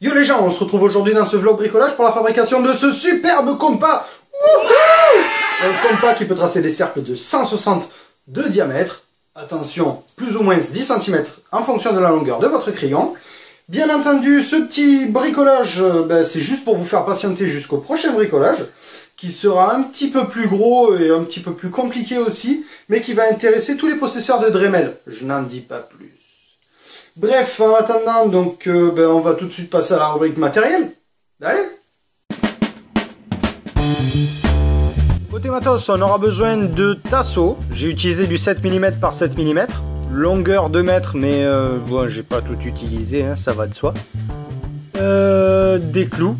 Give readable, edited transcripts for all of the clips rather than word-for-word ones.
Yo les gens, on se retrouve aujourd'hui dans ce vlog bricolage pour la fabrication de ce superbe compas. Wouhou! Un compas qui peut tracer des cercles de 160 de diamètre. Attention, plus ou moins 10 cm en fonction de la longueur de votre crayon. Bien entendu, ce petit bricolage, c'est juste pour vous faire patienter jusqu'au prochain bricolage, qui sera un petit peu plus gros et un petit peu plus compliqué aussi, mais qui va intéresser tous les possesseurs de Dremel. Je n'en dis pas plus. Bref, en attendant, donc, on va tout de suite passer à la rubrique matériel. Allez! Côté matos, on aura besoin de tasseaux. J'ai utilisé du 7 mm par 7 mm. Longueur 2 mètres, mais bon, j'ai pas tout utilisé, hein, ça va de soi. Des clous.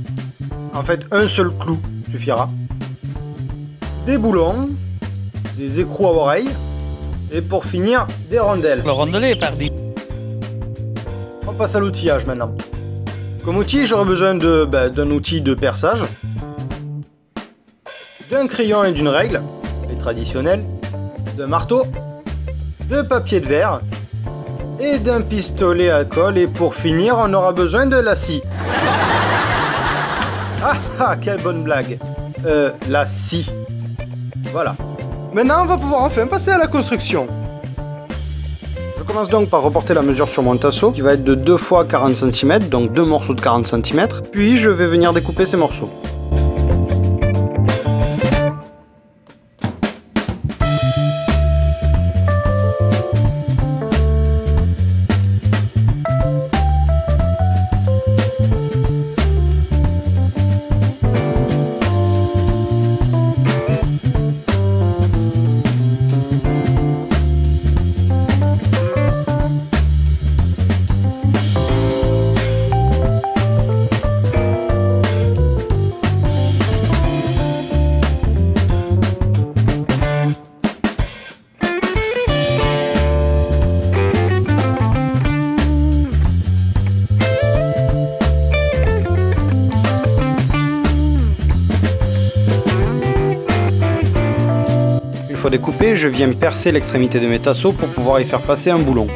En fait, un seul clou suffira. Des boulons. Des écrous à oreilles. Et pour finir, des rondelles. Le rondelet, pardi. On passe à l'outillage maintenant. Comme outil, j'aurai besoin d'un outil de perçage, d'un crayon et d'une règle, les traditionnels, d'un marteau, de papier de verre et d'un pistolet à colle. Et pour finir, on aura besoin de la scie. Ah, quelle bonne blague. La scie. Voilà. Maintenant, on va pouvoir enfin passer à la construction. Je commence donc par reporter la mesure sur mon tasseau, qui va être de 2 fois 40 cm, donc 2 morceaux de 40 cm. Puis je vais venir découper ces morceaux. Une fois découpé, je viens percer l'extrémité de mes tasseaux pour pouvoir y faire passer un boulon.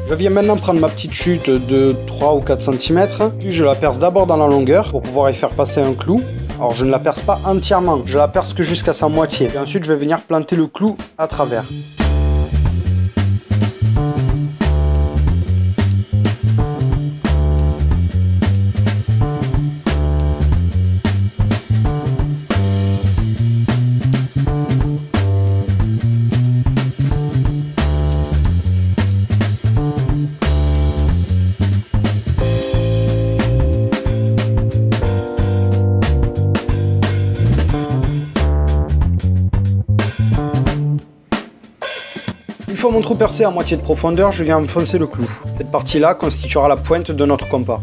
Je viens maintenant prendre ma petite chute de 3 ou 4 cm, puis je la perce d'abord dans la longueur pour pouvoir y faire passer un clou. Alors je ne la perce pas entièrement, je la perce que jusqu'à sa moitié. Et ensuite je vais venir planter le clou à travers. Une fois mon trou percé à moitié de profondeur, je viens enfoncer le clou. Cette partie-là constituera la pointe de notre compas.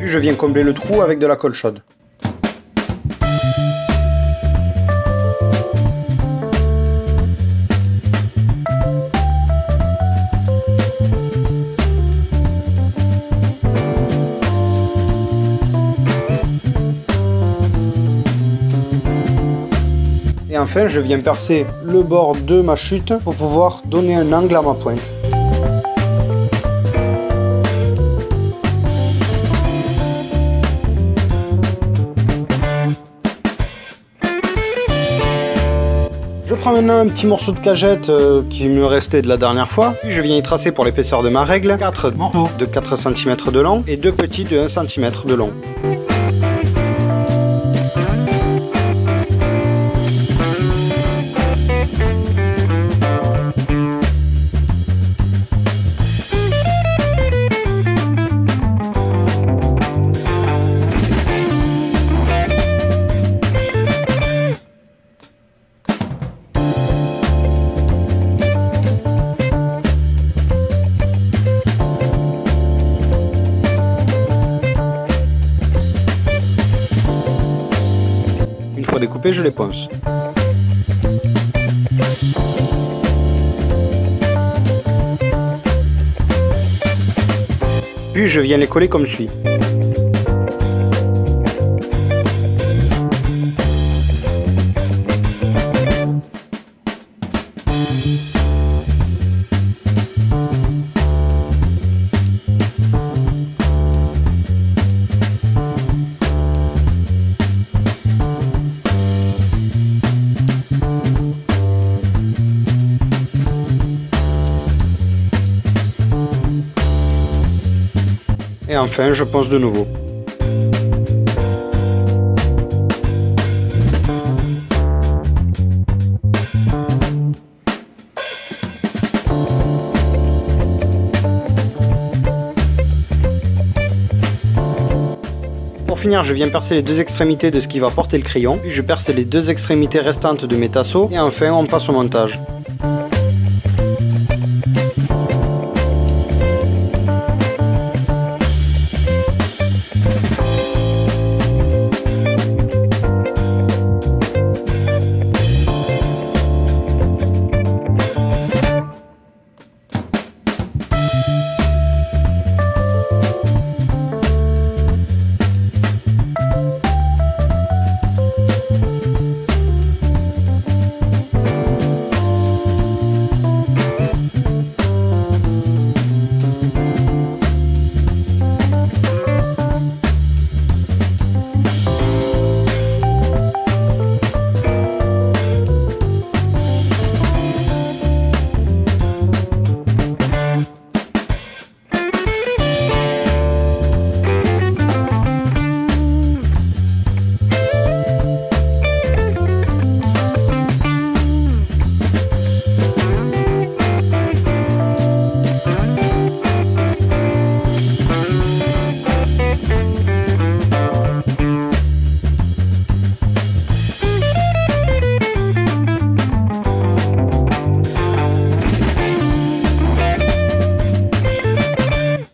Je viens combler le trou avec de la colle chaude. Et enfin, je viens percer le bord de ma chute pour pouvoir donner un angle à ma pointe. Je prends maintenant un petit morceau de cagette qui me restait de la dernière fois, puis je viens y tracer pour l'épaisseur de ma règle 4 morceaux de 4 cm de long et 2 petits de 1 cm de long. fois découpés, je les ponce. Puis je viens les coller comme suit. Et enfin, je ponce de nouveau. Pour finir, je viens percer les deux extrémités de ce qui va porter le crayon, puis je perce les deux extrémités restantes de mes tasseaux, et enfin on passe au montage.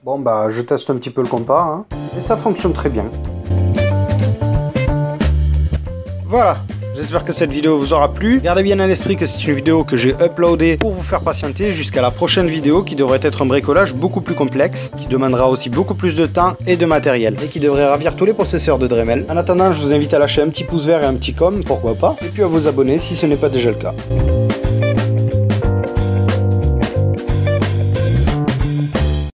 Bon bah je teste un petit peu le compas, hein, et ça fonctionne très bien. Voilà, j'espère que cette vidéo vous aura plu. Gardez bien à l'esprit que c'est une vidéo que j'ai uploadée pour vous faire patienter jusqu'à la prochaine vidéo qui devrait être un bricolage beaucoup plus complexe, qui demandera aussi beaucoup plus de temps et de matériel, et qui devrait ravir tous les possesseurs de Dremel. En attendant, je vous invite à lâcher un petit pouce vert et un petit com, pourquoi pas, et puis à vous abonner si ce n'est pas déjà le cas.